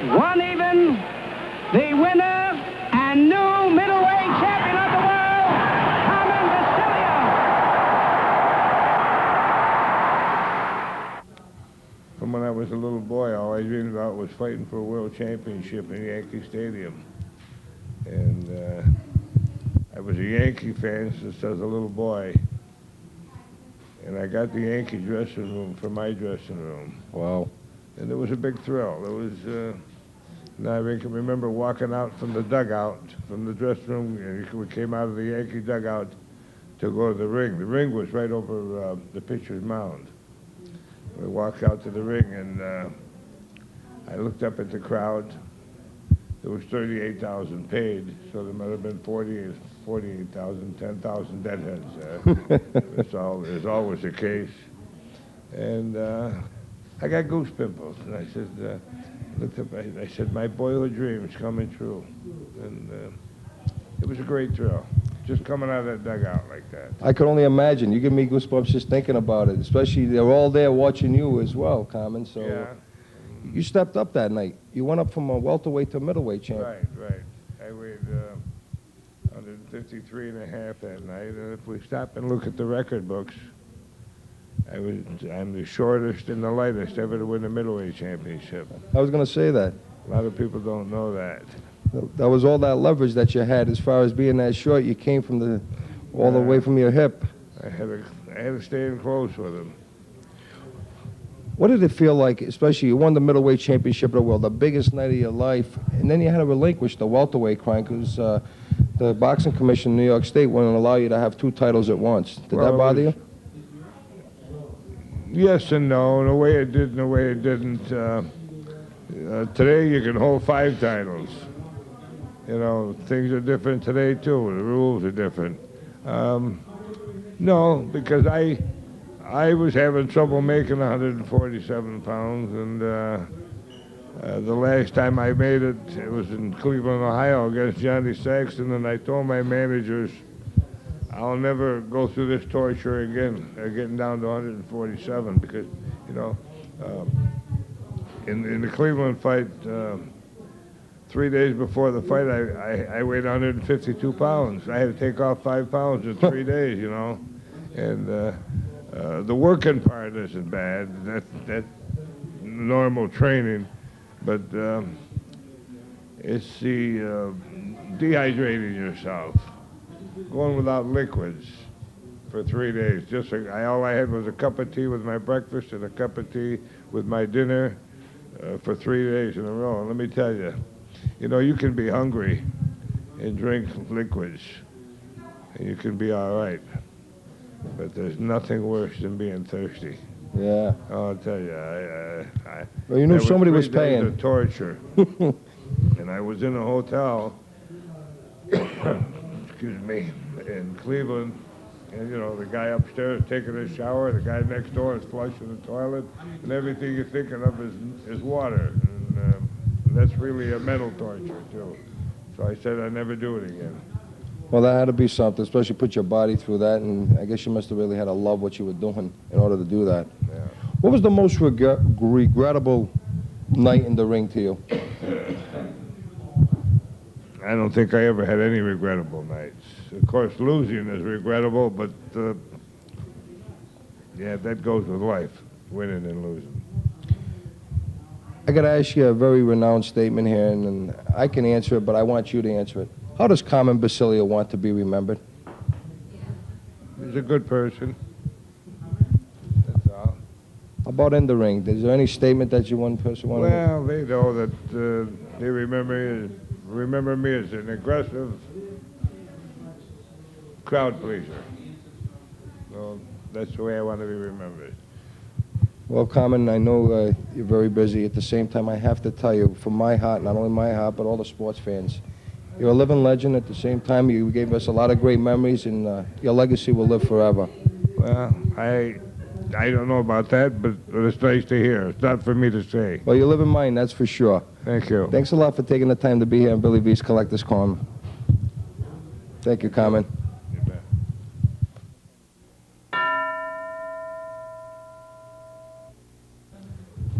1 even, the winner and new middleweight champion of the world, Carmen Basilio. From when I was a little boy, all I dreamed about was fighting for a world championship in Yankee Stadium. And I was a Yankee fan since I was a little boy. And I got the Yankee dressing room for my dressing room. Wow. And it was a big thrill. It was, and I can remember walking out from the dugout, from the dressing room, and we came out of the Yankee dugout to go to the ring. The ring was right over the pitcher's mound. We walked out to the ring, and I looked up at the crowd. There was 38,000 paid, so there might have been 48,000, 10,000 deadheads there. It's always the case. And I got goose pimples, and I said, looked up, I said, my boyhood dream is coming true. And it was a great thrill, just coming out of that dugout like that. I could only imagine. You give me goosebumps just thinking about it, especially they're all there watching you as well, Carmen. So Yeah. you stepped up that night. You went up from a welterweight to a middleweight champion. Right. I weighed 153 and a half that night, and if we stop and look at the record books, I'm the shortest and the lightest ever to win a middleweight championship. I was going to say that. A lot of people don't know that. That was all that leverage that you had as far as being that short. You came from all the way from your hip. I had to stay in close with him. What did it feel like, especially you won the middleweight championship of the world, the biggest night of your life, and then you had to relinquish the welterweight crown because the boxing commission in New York State wouldn't allow you to have 2 titles at once. Did that bother you? Yes and no. In a way it did, in a way it didn't. Today you can hold 5 titles. You know, things are different today too. The rules are different. No, because I was having trouble making 147 pounds, and the last time I made it, it was in Cleveland, Ohio, against Johnny Saxton, and I told my managers, I'll never go through this torture again, getting down to 147, because, you know, in the Cleveland fight, 3 days before the fight, I weighed 152 pounds. I had to take off 5 pounds in 3 days, you know, and the working part isn't bad. That's normal training, but it's the dehydrating yourself, going without liquids for 3 days. All I had was a cup of tea with my breakfast and a cup of tea with my dinner for 3 days in a row. And let me tell you, you know, you can be hungry and drink liquids, and you can be all right. But there's nothing worse than being thirsty. Yeah. I'll tell you, Well, you knew somebody was paying. Of torture. And I was in a hotel, excuse me, in Cleveland, and you know, the guy upstairs taking a shower, the guy next door is flushing the toilet, and everything you're thinking of is water. And that's really a mental torture too. So I said I'd never do it again. Well, that had to be something, especially put your body through that, and I guess you must have really had to love what you were doing in order to do that. Yeah. What was the most regrettable night in the ring to you? I don't think I ever had any regrettable nights. Of course, losing is regrettable, but yeah, that goes with life, winning and losing. I got to ask you a very renowned statement here, and I can answer it, but I want you to answer it. How does Carmen Basilio want to be remembered? He's a good person. That's all. How about in the ring? Is there any statement that you one person want to make? Well, they know that they remember me as an aggressive crowd pleaser. So that's the way I want to be remembered. Well, Carmen, I know you're very busy. At the same time, I have to tell you, from my heart, not only my heart, but all the sports fans, you're a living legend. At the same time, you gave us a lot of great memories, and your legacy will live forever. Well, I don't know about that, but it's nice to hear. It's not for me to say. Well, you live in mine, that's for sure. Thank you. Thanks a lot for taking the time to be here on Billy V's Collector's Corner. Thank you, Carmen. You bet.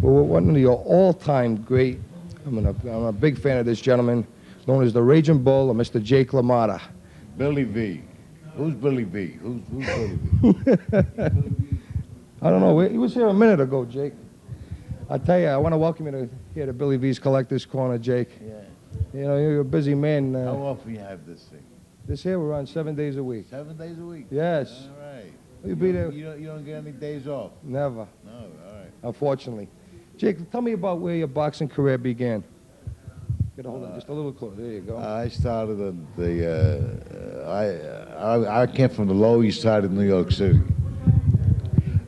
Well, one of your all-time great, I'm a big fan of this gentleman, known as the Raging Bull, Mr. Jake LaMotta. Billy V. Who's Billy V? Who's Billy V? I don't know. He was here a minute ago, Jake. I tell you, I want to welcome you here to Billy V's Collector's Corner, Jake. Yeah. You know, you're a busy man. How often you have this thing? This here, we're on 7 days a week. 7 days a week? Yes. All right. You'll be there. You don't get any days off? Never, No, all right. unfortunately. Jake, tell me about where your boxing career began. Get a hold of it just a little closer. There you go. I started at I came from the Lower East Side of New York City.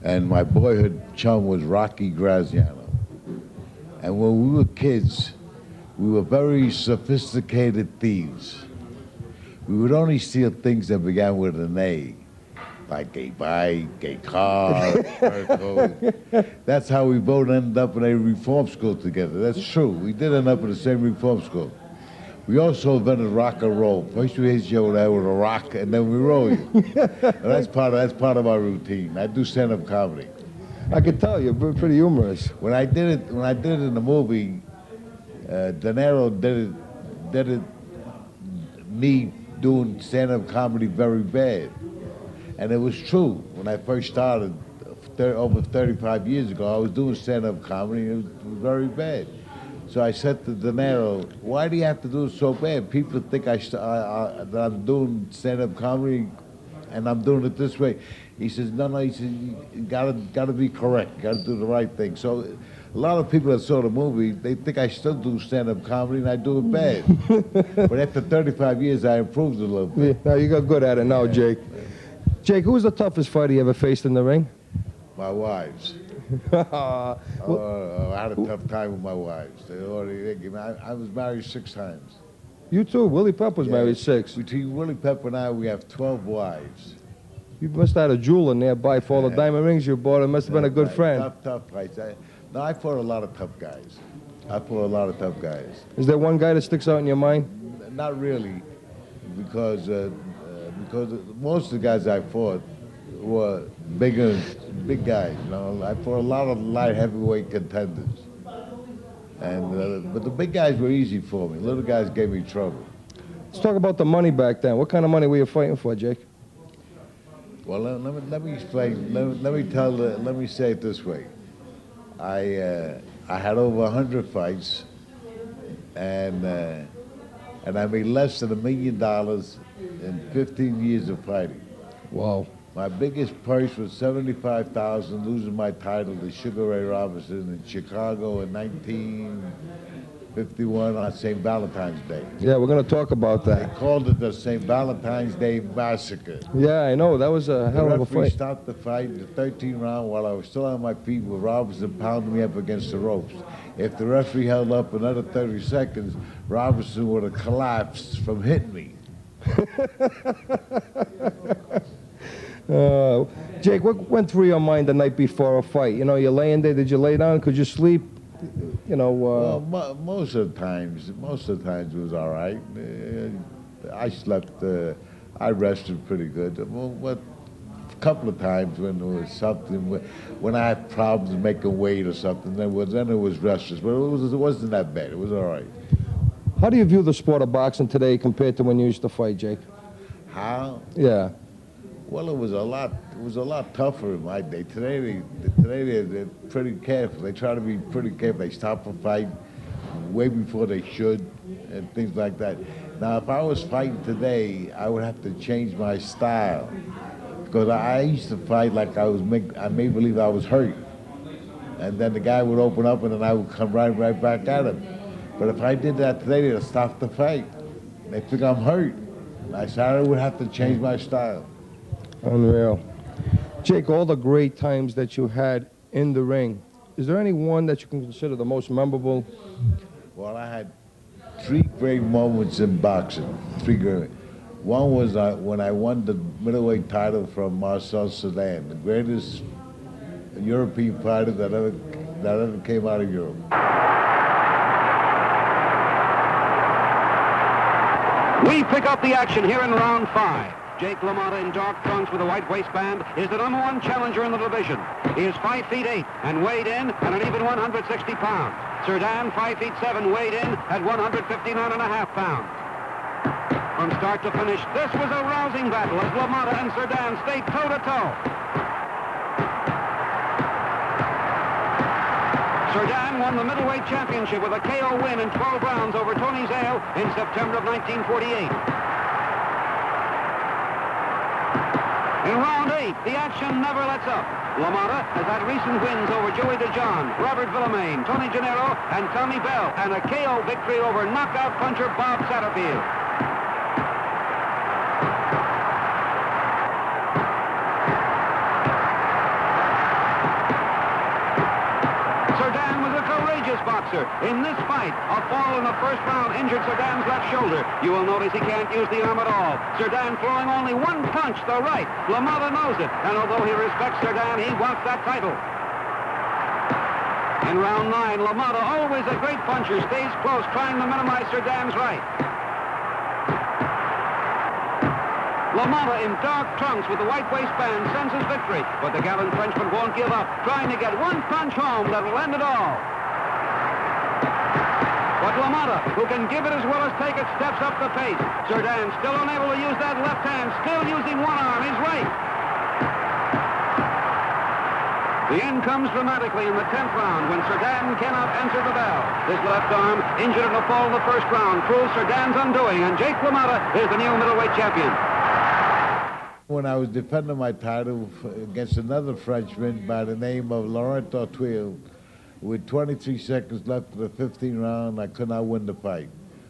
And my boyhood chum was Rocky Graziano. And when we were kids, we were very sophisticated thieves. We would only steal things that began with an A, like a bike, a car, fur coat. That's how we both ended up in a reform school together. That's true. We did end up in the same reform school. We also invented rock and roll. First we hit you over there with a rock, and then we roll you. And that's part of our routine. I do stand-up comedy. I can tell you're pretty humorous. When I did it in the movie, De Niro did it me doing stand-up comedy very bad. And it was true. When I first started over 35 years ago, I was doing stand-up comedy, and it was very bad. So I said to De Niro, why do you have to do it so bad? People think that I'm doing stand-up comedy and I'm doing it this way. He says, no, he says, you gotta be correct. You gotta do the right thing. So a lot of people that saw the movie, they think I still do stand-up comedy and I do it bad. But after 35 years, I improved a little bit. Yeah, you got good at it now, Jake. Jake, who was the toughest fighter you ever faced in the ring? My wives. I had a tough time with my wives. I was married 6 times. You too. Willie Pep was married 6. Between Willie Pep and I, we have 12 wives. You must have had a jeweler nearby for all the diamond rings you bought. It must have been a good friend. Tough fights. I fought a lot of tough guys. Is there one guy that sticks out in your mind? Not really, because most of the guys I fought were big guys. You know, I fought a lot of light heavyweight contenders, and but the big guys were easy for me. Little guys gave me trouble. Let's talk about the money back then. What kind of money were you fighting for, Jake? Well, let me explain. Let me say it this way. I had over 100 fights, and I made less than $1 million in 15 years of fighting. Wow. My biggest purse was $75,000, losing my title to Sugar Ray Robinson in Chicago in 1951 on St. Valentine's Day. Yeah, we're going to talk about They that. called it the St. Valentine's Day Massacre. Yeah, I know. That was a hell of a The referee fight. stopped the fight in the 13th round while I was still on my feet with Robinson pounding me up against the ropes. If the referee held up another 30 seconds, Robinson would have collapsed from hitting me. Jake, what went through your mind the night before a fight? You know, you're laying there. Did you lay down? Could you sleep? You know. Well, most of the times it was all right. I slept. I wrestled pretty good. Well, a couple of times when there was something, when I had problems making weight or something, then it was restless. But it wasn't that bad. It was all right. How do you view the sport of boxing today compared to when you used to fight, Jake? How? Yeah. Well, it was a lot tougher in my day. Today they're pretty careful. They try to be pretty careful. They stop a fight way before they should, and things like that. Now, if I was fighting today, I would have to change my style, because I used to fight like I made believe I was hurt, and then the guy would open up, and then I would come right back at him. But if I did that today, they'd stop the fight. They think I'm hurt. I said I would have to change my style. Unreal. Jake, all the great times that you had in the ring, is there any one that you can consider the most memorable? Well, I had 3 great moments in boxing. 3 great. One was when I won the middleweight title from Marcel Cerdan, the greatest European fighter that ever came out of Europe. We pick up the action here in round 5. Jake LaMotta in dark trunks with a white waistband is the #1 challenger in the division. He is 5 feet 8 and weighed in at an even 160 pounds. Cerdan, 5 feet 7, weighed in at 159.5 pounds. From start to finish, this was a rousing battle as LaMotta and Cerdan stayed toe-to-toe. Cerdan won the middleweight championship with a KO win in 12 rounds over Tony Zale in September of 1948. In round 8, the action never lets up. LaMotta has had recent wins over Joey DeJohn, Robert Villamain, Tony Gennaro, and Tommy Bell, and a KO victory over knockout puncher Bob Satterfield. Cerdan was a courageous boxer. In this fight, a fall in the first round injured Cerdan's left shoulder. You will notice he can't use the arm at all. Cerdan throwing only 1 punch, the right. LaMotta knows it, and although he respects Cerdan, he wants that title. In round 9, LaMotta, always a great puncher, stays close, trying to minimize Cerdan's right. LaMotta in dark trunks with the white waistband sends his victory, but the gallant Frenchman won't give up, trying to get 1 punch home that will end it all. But LaMotta, who can give it as well as take it, steps up the pace. Cerdan still unable to use that left hand, still using 1 arm, his right. The end comes dramatically in the 10th round when Cerdan cannot answer the bell. His left arm, injured in the fall of the first round, proves Cerdan's undoing, and Jake LaMotta is the new middleweight champion. When I was defending my title against another Frenchman by the name of Laurent Tortuil, with 23 seconds left of the 15th round, I could not win the fight.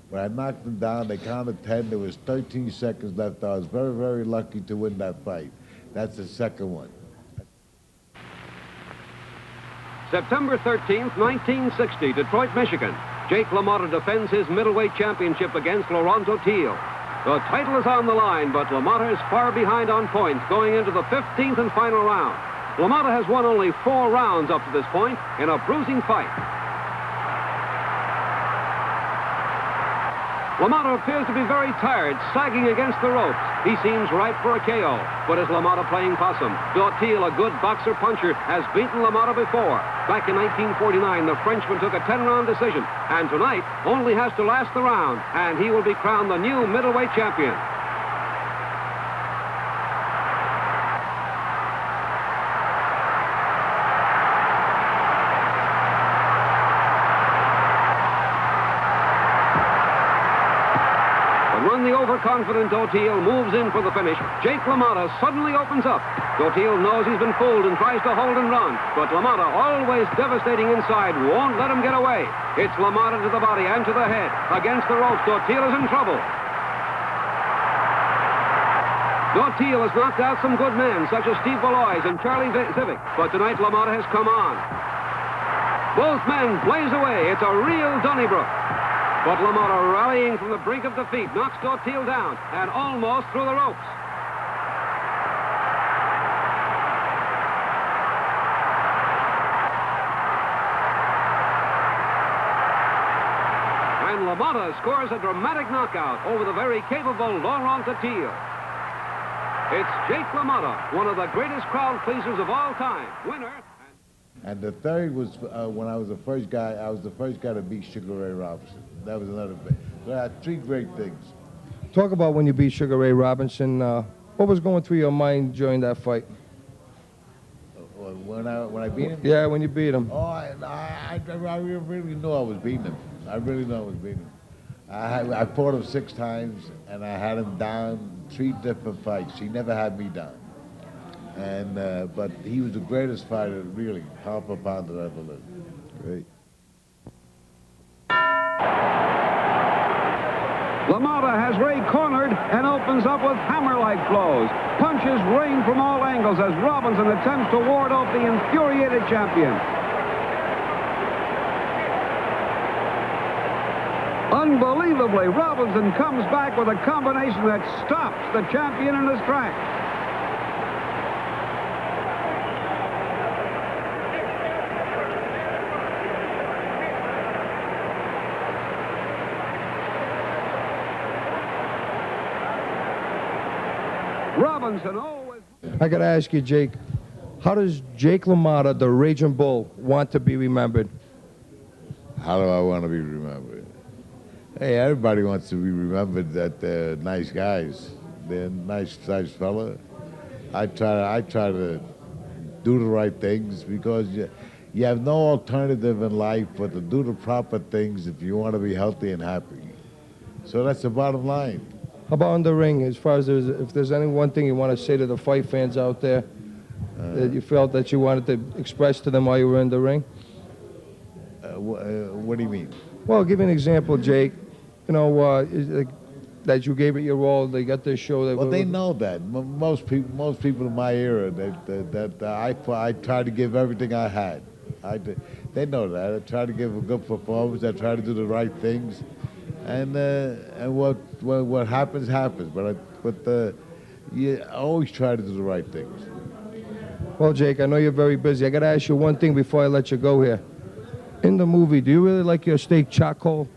When I knocked him down, they counted 10. There was 13 seconds left. I was very, very lucky to win that fight. That's the second one. September 13th, 1960, Detroit, Michigan. Jake LaMotta defends his middleweight championship against Laurent Tortuil. The title is on the line, but LaMotta is far behind on points going into the 15th and final round. LaMotta has won only 4 rounds up to this point in a bruising fight. LaMotta appears to be very tired, sagging against the ropes. He seems ripe for a KO. But is LaMotta playing possum? Tortuil, a good boxer-puncher, has beaten LaMotta before. Back in 1949, the Frenchman took a 10-round decision, and tonight only has to last the round, and he will be crowned the new middleweight champion. When the overconfident Tortuil moves in for the finish, Jake LaMotta suddenly opens up. Tortuil knows he's been fooled and tries to hold and run, but LaMotta, always devastating inside, won't let him get away. It's LaMotta to the body and to the head. Against the ropes, Tortuil is in trouble. Tortuil has knocked out some good men, such as Steve Valois and Charlie Zivic, but tonight LaMotta has come on. Both men blaze away. It's a real Donnybrook. But LaMotta, rallying from the brink of defeat, knocks Tortuil down and almost through the ropes. And LaMotta scores a dramatic knockout over the very capable Laurent Tortuil. It's Jake LaMotta, one of the greatest crowd pleasers of all time. Winner. And the third was when I was the first guy. I was the first guy to beat Sugar Ray Robinson. That was another thing. So I had three great things. Talk about when you beat Sugar Ray Robinson. What was going through your mind during that fight? When I beat him? Yeah, when you beat him. Oh, I really knew I was beating him. I really knew I was beating him. I fought him 6 times, and I had him down 3 different fights. He never had me down. And but he was the greatest fighter, really, pound for pound that ever lived. Great. LaMotta has Ray cornered and opens up with hammer-like blows. Punches rain from all angles as Robinson attempts to ward off the infuriated champion. Unbelievably, Robinson comes back with a combination that stops the champion in his tracks. Robinson always... I got to ask you, Jake, how does Jake LaMotta, the Raging Bull, want to be remembered? How do I want to be remembered? Hey, everybody wants to be remembered that they're nice guys. They're nice fella. I try to do the right things because you have no alternative in life but to do the proper things if you want to be healthy and happy. So that's the bottom line. How about in the ring, as far as if there's any one thing you want to say to the fight fans out there that you felt that you wanted to express to them while you were in the ring? What do you mean? Well, give me an example, Jake. You know, that you gave it your all. They got their show. Well, they know that. Most people in my era, I tried to give everything I had. They know that. I try to give a good performance. I try to do the right things, and what happens happens. But you always try to do the right things. Well, Jake, I know you're very busy. I got to ask you one thing before I let you go here. In the movie, do you really like your steak charcoal?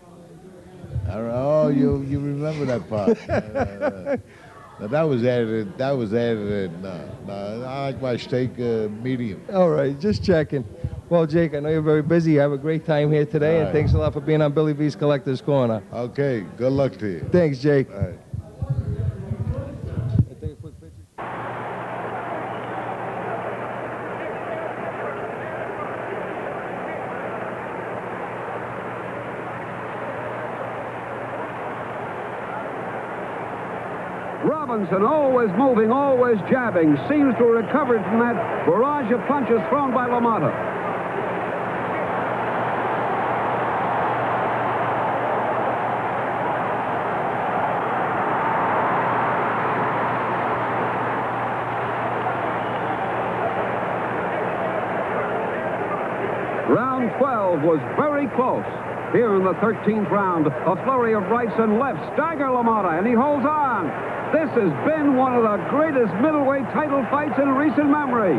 Oh, you remember that part. No, that was edited. No, I like my steak medium. All right, just checking. Well, Jake, I know you're very busy. Have a great time here today, and thanks a lot for being on Billy V's Collector's Corner. Okay, good luck to you. Thanks, Jake. All right. Robinson, always moving, always jabbing, seems to have recovered from that barrage of punches thrown by LaMotta. Round 12 was very close. Here in the 13th round, a flurry of rights and lefts stagger LaMotta, and he holds on. This has been one of the greatest middleweight title fights in recent memory.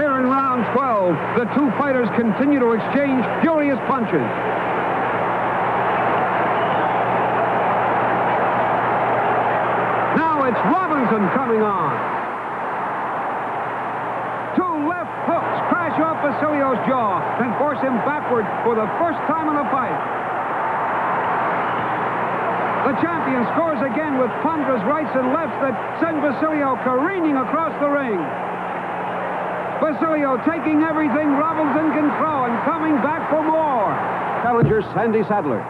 Here in round 12, the two fighters continue to exchange furious punches. It's Robinson coming on. 2 left hooks crash off Basilio's jaw and force him backward for the first time in the fight. The champion scores again with ponderous rights and lefts that send Basilio careening across the ring. Basilio taking everything Robinson can throw and coming back for more. Challenger Sandy Sadler.